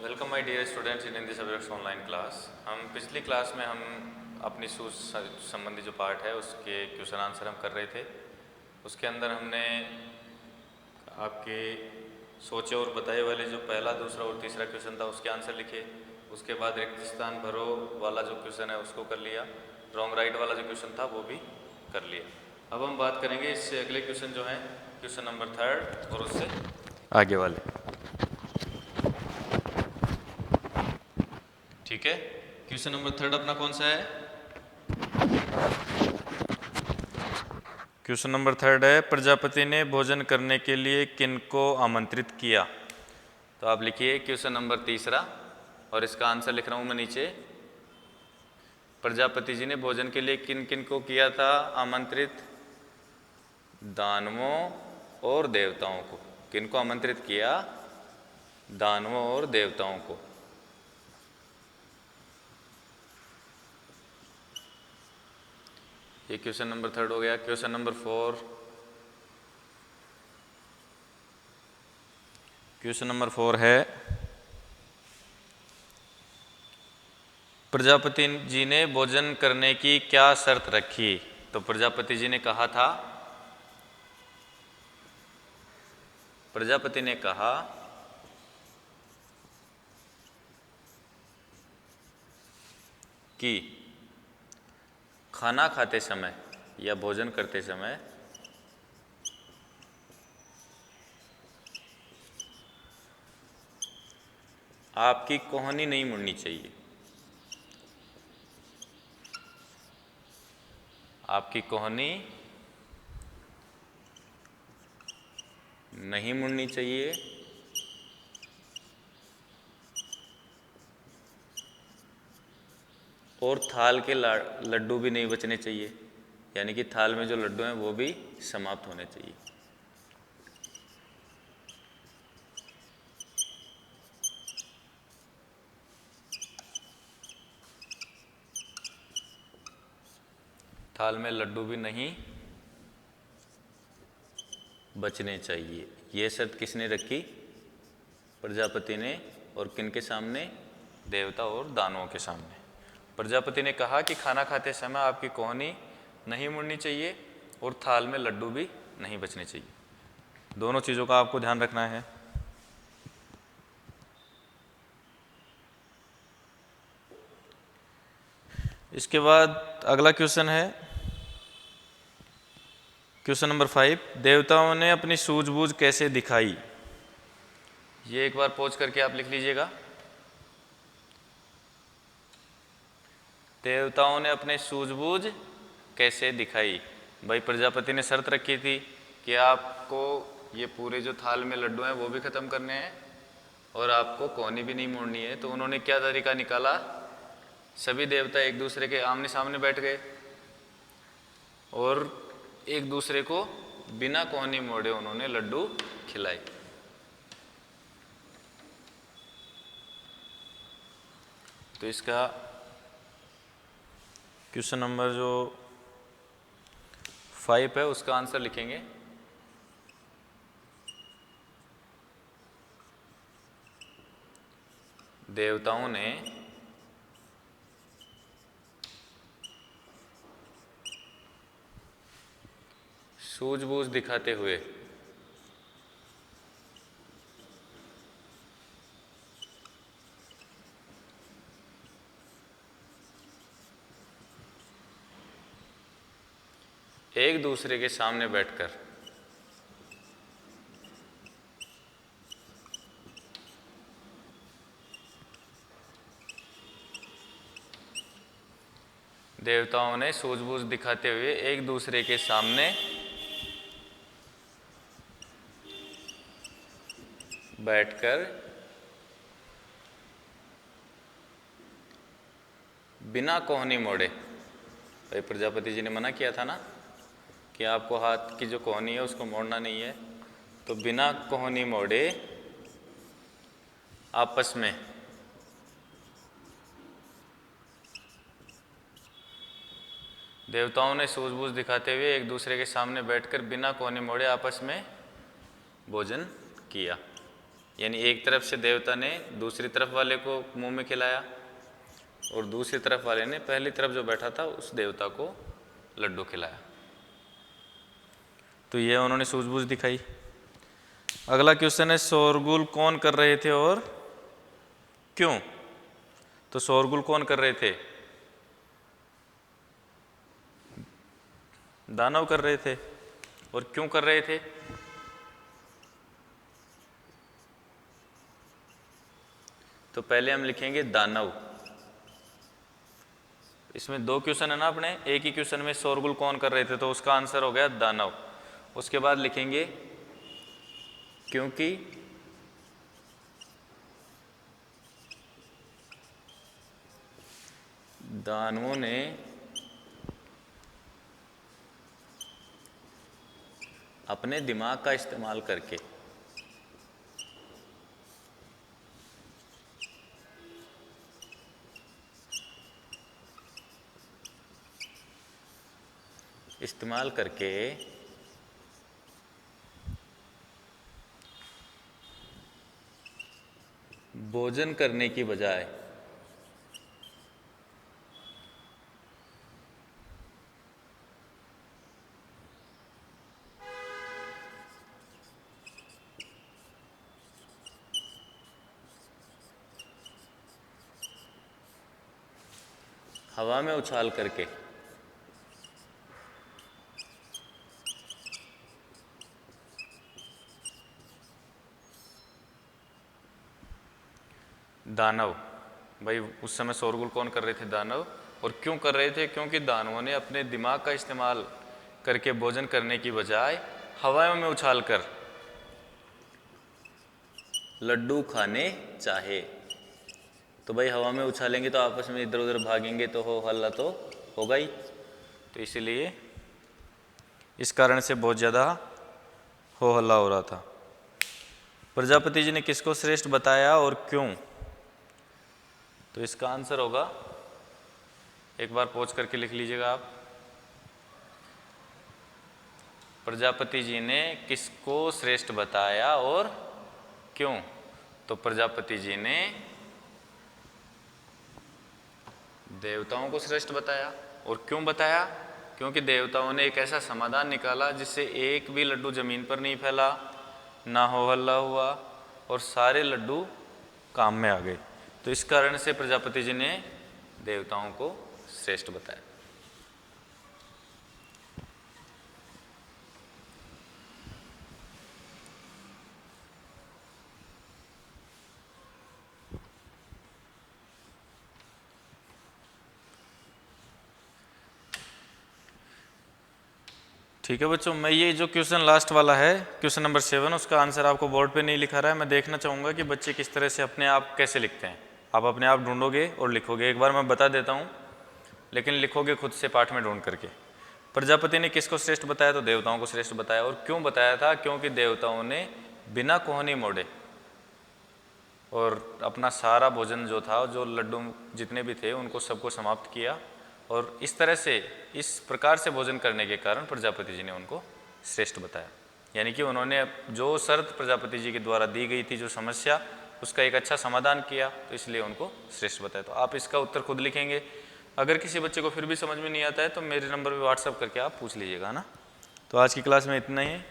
Welcome my dear students in Hindi subjects online class. हम पिछली class में हम अपनी सूझ संबंधी जो पार्ट है उसके क्वेश्चन आंसर हम कर रहे थे। उसके अंदर हमने आपके सोचे और बताए वाले जो पहला, दूसरा और तीसरा क्वेश्चन था उसके आंसर लिखे। उसके बाद रिक्त स्थान भरो वाला जो क्वेश्चन है उसको कर लिया। रॉन्ग राइट वाला जो क्वेश्चन था वो भी कर लिया। अब हम बात करेंगे इससे अगले क्वेश्चन जो हैं, क्वेश्चन नंबर 3 और उससे आगे वाले। ठीक है, क्वेश्चन नंबर 3 अपना कौन सा है? क्वेश्चन नंबर 3 है, प्रजापति ने भोजन करने के लिए किनको आमंत्रित किया? तो आप लिखिए क्वेश्चन नंबर 3 और इसका आंसर लिख रहा हूं मैं नीचे। प्रजापति जी ने भोजन के लिए किन किन को किया था आमंत्रित? दानवों और देवताओं को। किनको आमंत्रित किया? दानवों और देवताओं को। ये क्वेश्चन नंबर 3 हो गया। Question number 4। क्वेश्चन नंबर 4 है, प्रजापति जी ने भोजन करने की क्या शर्त रखी? तो प्रजापति जी ने कहा था, प्रजापति ने कहा कि खाना खाते समय या भोजन करते समय आपकी कोहनी नहीं मुड़नी चाहिए। आपकी कोहनी नहीं मुड़नी चाहिए और थाल के लड्डू भी नहीं बचने चाहिए, यानी कि थाल में जो लड्डू हैं वो भी समाप्त होने चाहिए। थाल में लड्डू भी नहीं बचने चाहिए। ये शर्त किसने रखी? प्रजापति ने। और किनके सामने? देवता और दानवों के सामने। प्रजापति ने कहा कि खाना खाते समय आपकी कोहनी नहीं मुड़नी चाहिए और थाल में लड्डू भी नहीं बचने चाहिए। दोनों चीज़ों का आपको ध्यान रखना है। इसके बाद अगला क्वेश्चन है क्वेश्चन नंबर 5, देवताओं ने अपनी सूझबूझ कैसे दिखाई? ये एक बार पॉज करके आप लिख लीजिएगा। देवताओं ने अपने सूझबूझ कैसे दिखाई? भाई प्रजापति ने शर्त रखी थी कि आपको ये पूरे जो थाल में लड्डू हैं वो भी ख़त्म करने हैं और आपको कोहनी भी नहीं मोड़नी है। तो उन्होंने क्या तरीका निकाला? सभी देवता एक दूसरे के आमने सामने बैठ गए और एक दूसरे को बिना कोहनी मोड़े उन्होंने लड्डू खिलाए। तो इसका क्वेश्चन नंबर जो 5 है उसका आंसर लिखेंगे। देवताओं ने सूझबूझ दिखाते हुए एक दूसरे के सामने बैठकर देवताओं ने सूझबूझ दिखाते हुए एक दूसरे के सामने बैठकर बिना कोहनी मोड़े। भाई प्रजापति जी ने मना किया था ना कि आपको हाथ की जो कोहनी है उसको मोड़ना नहीं है। तो बिना कोहनी मोड़े आपस में देवताओं ने सूझबूझ दिखाते हुए एक दूसरे के सामने बैठकर बिना कोहनी मोड़े आपस में भोजन किया। यानी एक तरफ से देवता ने दूसरी तरफ वाले को मुंह में खिलाया और दूसरी तरफ वाले ने पहली तरफ जो बैठा था उस देवता को लड्डू खिलाया। तो ये उन्होंने सूझबूझ दिखाई। अगला क्वेश्चन है शोरगुल कौन कर रहे थे और क्यों? तो शोरगुल कौन कर रहे थे? दानव कर रहे थे। और क्यों कर रहे थे? तो पहले हम लिखेंगे दानव। इसमें दो क्वेश्चन है ना अपने, एक ही क्वेश्चन में शोरगुल कौन कर रहे थे, तो उसका आंसर हो गया दानव। उसके बाद लिखेंगे क्योंकि दानवों ने अपने दिमाग का इस्तेमाल करके भोजन करने की बजाय हवा में उछाल करके दानव, भाई उस समय शोरगुल कौन कर रहे थे? दानव। और क्यों कर रहे थे? क्योंकि दानवों ने अपने दिमाग का इस्तेमाल करके भोजन करने की बजाय हवा में उछालकर लड्डू खाने चाहे। तो भाई हवा में उछालेंगे तो आपस में इधर उधर भागेंगे तो हो हल्ला तो होगा ही, तो इसीलिए इस कारण से बहुत ज़्यादा हो हल्ला हो रहा था। प्रजापति जी ने किसको श्रेष्ठ बताया और क्यों? तो इसका आंसर होगा, एक बार पॉज करके लिख लीजिएगा आप। प्रजापति जी ने किसको श्रेष्ठ बताया और क्यों? तो प्रजापति जी ने देवताओं को श्रेष्ठ बताया। और क्यों बताया? क्योंकि देवताओं ने एक ऐसा समाधान निकाला जिससे एक भी लड्डू जमीन पर नहीं फैला, ना हो हल्ला हुआ और सारे लड्डू काम में आ गए। तो इस कारण से प्रजापति जी ने देवताओं को श्रेष्ठ बताया। ठीक है बच्चों, मैं ये जो क्वेश्चन लास्ट वाला है, क्वेश्चन नंबर 7, उसका आंसर आपको बोर्ड पे नहीं लिखा रहा है। मैं देखना चाहूँगा कि बच्चे किस तरह से अपने आप कैसे लिखते हैं। आप अपने आप ढूंढोगे और लिखोगे। एक बार मैं बता देता हूँ, लेकिन लिखोगे खुद से पाठ में ढूंढ करके। प्रजापति ने किसको श्रेष्ठ बताया? तो देवताओं को श्रेष्ठ बताया। और क्यों बताया था? क्योंकि देवताओं ने बिना कोहनी मोड़े और अपना सारा भोजन जो था, जो लड्डू जितने भी थे, उनको सबको समाप्त किया। और इस तरह से, इस प्रकार से भोजन करने के कारण प्रजापति जी ने उनको श्रेष्ठ बताया। यानी कि उन्होंने जो शर्त प्रजापति जी के द्वारा दी गई थी, जो समस्या, उसका एक अच्छा समाधान किया, तो इसलिए उनको श्रेष्ठ बताया। तो आप इसका उत्तर खुद लिखेंगे। अगर किसी बच्चे को फिर भी समझ में नहीं आता है तो मेरे नंबर पर व्हाट्सअप करके आप पूछ लीजिएगा ना। तो आज की क्लास में इतना ही है।